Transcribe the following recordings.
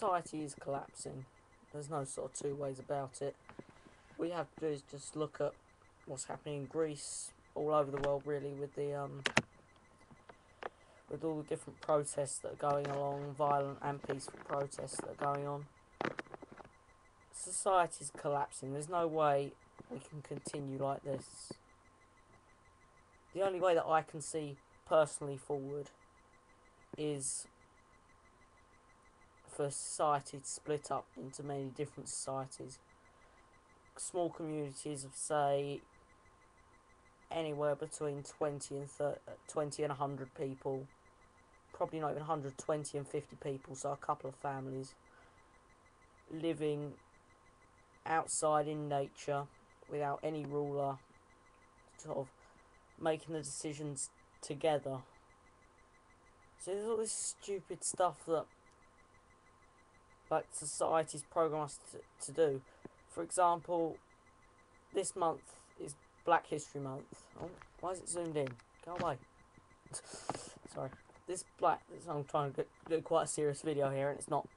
society is collapsing. There's no sort of two ways about it. What you have to do is just look at what's happening in Greece, all over the world really, with all the different protests that are going along, violent and peaceful protests that are going on. Society's collapsing. There's no way we can continue like this. The only way that I can see personally forward is for society to split up into many different societies. Small communities of, say, anywhere between 20 and 100 people. Probably not even 100, 20 and 50 people, so a couple of families living outside in nature without any ruler, sort of making the decisions together. So there's all this stupid stuff that like society's programmed us to do. For example, this month is Black History Month. Oh, why is it zoomed in? Go away. Sorry. I'm trying to do quite a serious video here, and it's not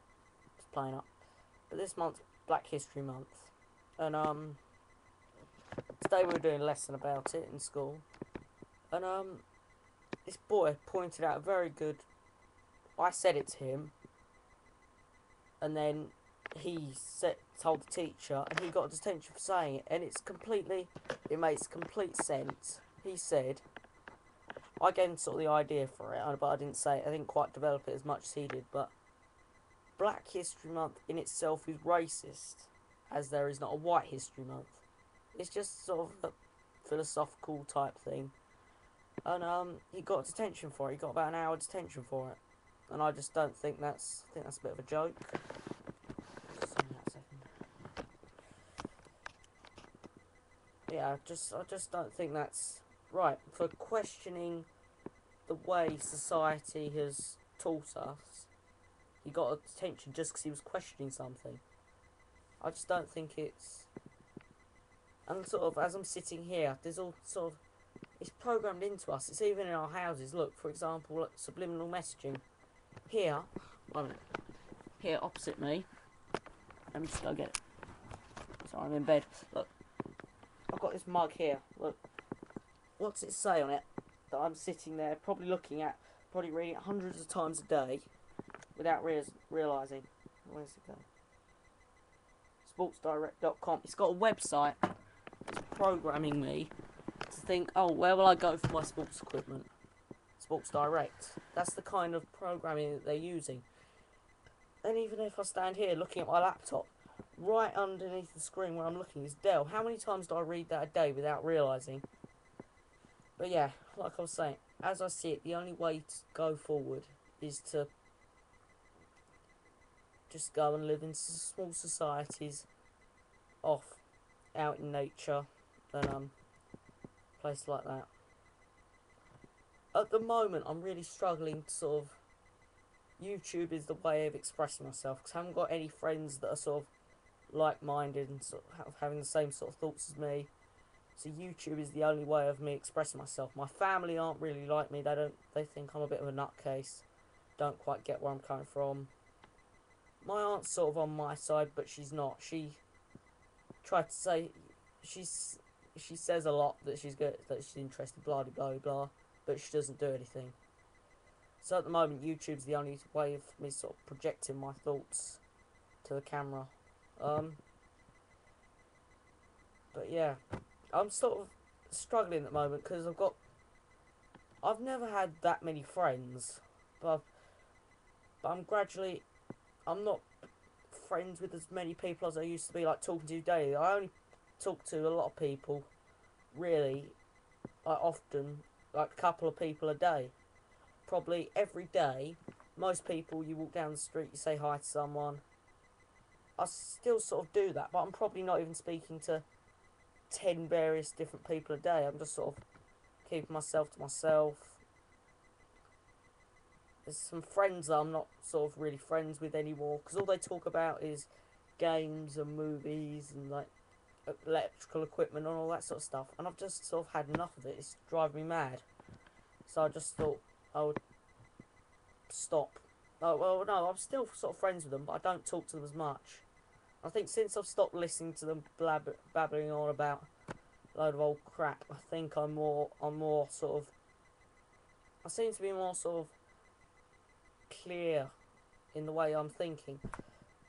just playing up. But this month's Black History Month, and today we were doing a lesson about it in school, and this boy pointed out a very good. I said it to him, and then he told the teacher, and he got detention for saying it, and it makes complete sense. He said, I gave him sort of the idea for it, but I didn't quite develop it as much as he did, but Black History Month in itself is racist, as there is not a White History Month. It's just sort of a philosophical type thing, and he got detention for it. He got about an hour detention for it, and I just don't think I think that's a bit of a joke. Yeah, I just don't think that's right for questioning the way society has taught us. He got attention just because he was questioning something. I just don't think it's. And sort of as I'm sitting here, there's all sort of. It's programmed into us. It's even in our houses. Look, for example, look, subliminal messaging. Here, here opposite me. Let me just go get it. Sorry, I'm in bed. Look, I've got this mug here. Look, what's it say on it? That I'm sitting there, probably looking at, probably reading it hundreds of times a day, without realising. Where's it go? Sportsdirect.com. It's got a website. It's programming me to think, oh, where will I go for my sports equipment? Sports Direct. That's the kind of programming that they're using. And even if I stand here looking at my laptop, right underneath the screen where I'm looking is Dell. How many times do I read that a day without realising? But yeah, like I was saying, as I see it, the only way to go forward is to just go and live in small societies out in nature and places like that. At the moment, I'm really struggling to sort of. YouTube is the way of expressing myself because I haven't got any friends that are sort of like-minded and sort of having the same sort of thoughts as me. So YouTube is the only way of me expressing myself. My family aren't really like me. They think I'm a bit of a nutcase. Don't quite get where I'm coming from. My aunt's sort of on my side, but she's not. She tried to say she says a lot that she's good, that she's interested, blah blah blah, but she doesn't do anything. So at the moment, YouTube's the only way of me sort of projecting my thoughts to the camera. But yeah, I'm sort of struggling at the moment because I've never had that many friends, but I'm not friends with as many people as I used to be, like talking to daily. I only talk to a lot of people, really, like often, like a couple of people a day. Probably every day. Most people, you walk down the street, you say hi to someone. I still sort of do that, but I'm probably not even speaking to 10 various different people a day. I'm just sort of keeping myself to myself. There's some friends that I'm not sort of really friends with anymore, because all they talk about is games and movies and like electrical equipment and all that sort of stuff, and I've just sort of had enough of it. It's driving me mad. So I just thought I would stop Oh, well, no, I'm still sort of friends with them, but I don't talk to them as much. I think since I've stopped listening to them babbling on about a load of old crap, I think I'm more sort of, I seem to be more sort of clear in the way I'm thinking.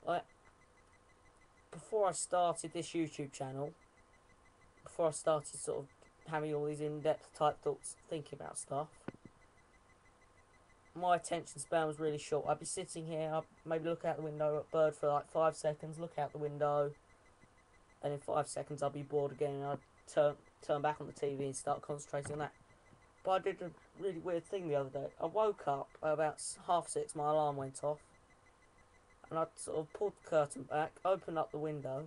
Like, before I started this YouTube channel, before I started sort of having all these in-depth type thoughts, thinking about stuff, my attention span was really short. I'd be sitting here, I'd maybe look out the window at a bird for like 5 seconds, look out the window, and in 5 seconds I'd be bored again, and I'd turn back on the TV and start concentrating on that. But I did a really weird thing the other day. I woke up at about 6:30, my alarm went off, and I sort of pulled the curtain back, opened up the window,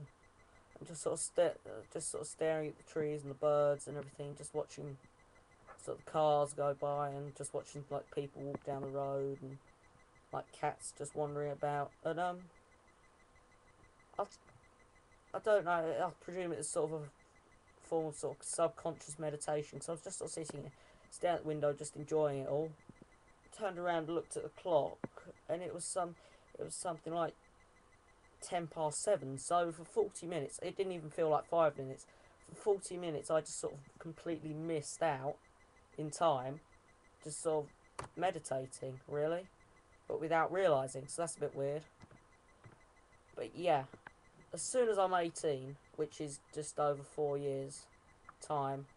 and just sort of staring at the trees and the birds and everything, just watching sort of cars go by and just watching like people walk down the road and like cats just wandering about. And I, I don't know. I presume it's sort of a form of sort of subconscious meditation. So I was just sort of sitting there, staring at the window, just enjoying it all. Turned around, and looked at the clock, and it was something like 7:10. So for 40 minutes, it didn't even feel like 5 minutes. For 40 minutes, I just sort of completely missed out in time, just sort of meditating, really, but without realising. So that's a bit weird. But yeah, as soon as I'm 18, which is just over 4 years' time,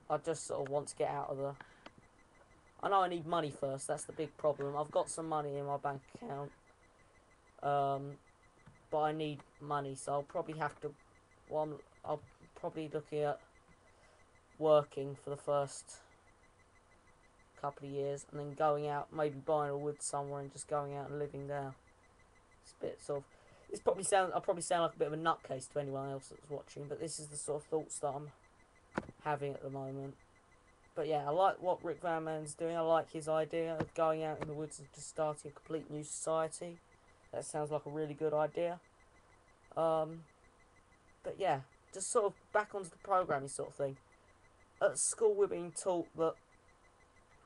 I just sort of want to get out of the... I know I need money first, that's the big problem. I've got some money in my bank account, but I need money, so I'll probably have to... Well, I'll probably looking at working for the first couple of years, and then going out, maybe buying a wood somewhere and just going out and living there. It's a bit sort of... I'll probably sound like a bit of a nutcase to anyone else that's watching, but this is the sort of thoughts that I'm having at the moment. But yeah, I like what Rick Van Man's doing. I like his idea of going out in the woods and just starting a complete new society. That sounds like a really good idea. But yeah, just sort of back onto the programming sort of thing. At school we're being taught that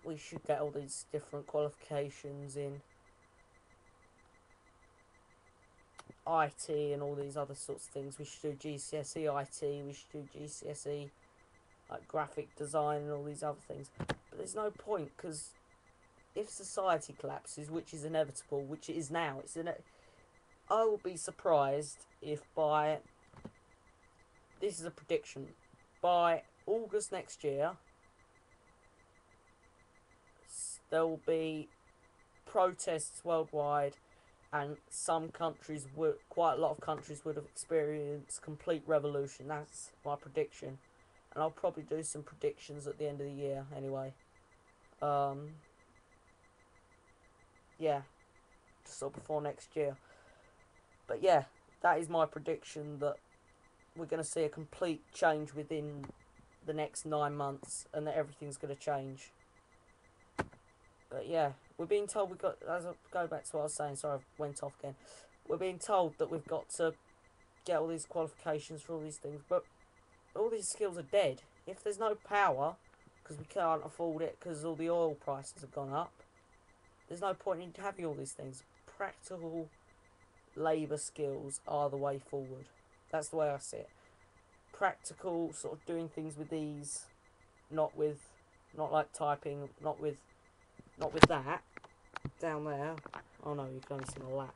we should get all these different qualifications in IT and all these other sorts of things. We should do GCSE IT, we should do GCSE like graphic design and all these other things. But there's no point, because if society collapses, which is inevitable, which it is now, I will be surprised if by... This is a prediction. By August next year, there will be protests worldwide, and some countries quite a lot of countries would have experienced complete revolution. That's my prediction, and I'll probably do some predictions at the end of the year anyway. Yeah, just sort of before next year. But yeah, that is my prediction, that we're going to see a complete change within the next 9 months, and that everything's going to change. But yeah, we're being told as I go back to what I was saying, sorry I went off again. We're being told that we've got to get all these qualifications for all these things, but all these skills are dead. If there's no power, because we can't afford it because all the oil prices have gone up, there's no point in having all these things. Practical labour skills are the way forward. That's the way I see it. Practical, sort of doing things with ease, not like typing, not with that down there. Oh no, you can only see my lap.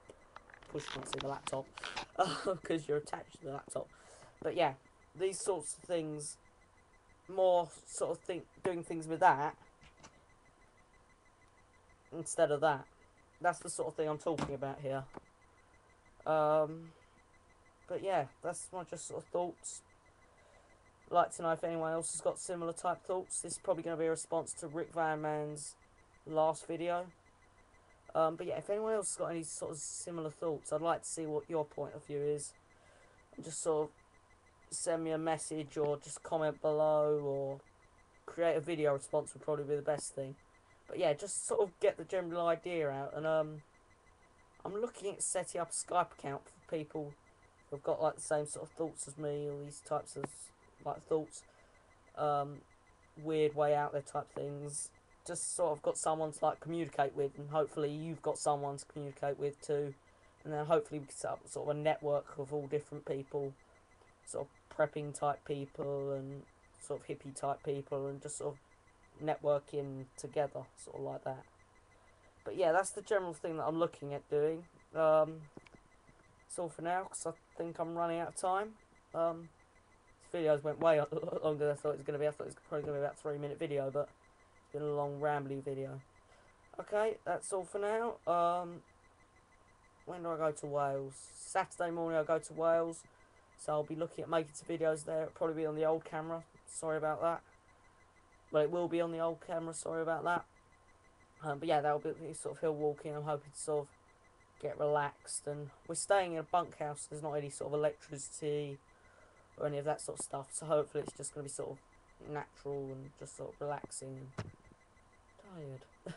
Push can't see the laptop because you're attached to the laptop. But yeah, these sorts of things, more sort of doing things with that instead of that. That's the sort of thing I'm talking about here. But yeah, that's my just sort of thoughts. I'd like to know if anyone else has got similar type thoughts. This is probably going to be a response to Rick Van Man's last video. But yeah, if anyone else has got any sort of similar thoughts, I'd like to see what your point of view is. And just sort of send me a message, or just comment below, or create a video response would probably be the best thing. But yeah, just sort of get the general idea out. And I'm looking at setting up a Skype account for people who've got like the same sort of thoughts as me, all these types of like thoughts, weird way out there type things. just sort of got someone to like communicate with, and hopefully you've got someone to communicate with too, and then hopefully we can set up sort of a network of all different people, sort of prepping type people and sort of hippie type people, and just sort of networking together, sort of like that. But yeah, that's the general thing that I'm looking at doing. That's all for now, because I think I'm running out of time. This videos went way longer than I thought it was going to be. I thought it was probably going to be about a 3 minute video, but it's been a long rambly video. Okay, that's all for now. When do I go to Wales? Saturday morning I go to Wales, so I'll be looking at making some videos there. It'll probably be on the old camera. Sorry about that. Well, it will be on the old camera. Sorry about that. But yeah, that'll be sort of hill walking. I'm hoping to sort of get relaxed, and we're staying in a bunkhouse. There's not any sort of electricity or any of that sort of stuff, so hopefully it's just going to be sort of natural and just sort of relaxing and tired.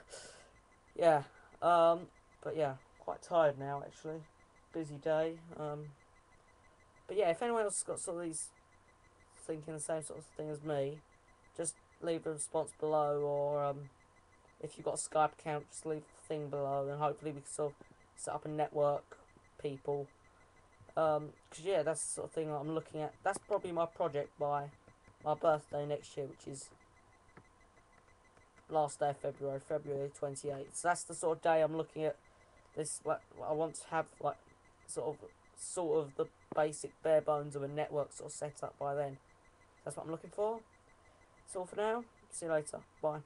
Yeah, but yeah, quite tired now actually. Busy day. But yeah, if anyone else has got sort of these thinking the same sort of thing as me, just leave a response below, or if you've got a Skype account, just leave the thing below, and hopefully we can sort of set up a network people. Because yeah, that's the sort of thing that I'm looking at. That's probably my project by my birthday next year, which is last day of February, February 28th. So that's the sort of day I'm looking at. This, like, I want to have like sort of the basic bare bones of a network sort of set up by then. That's what I'm looking for. That's all for now. See you later. Bye.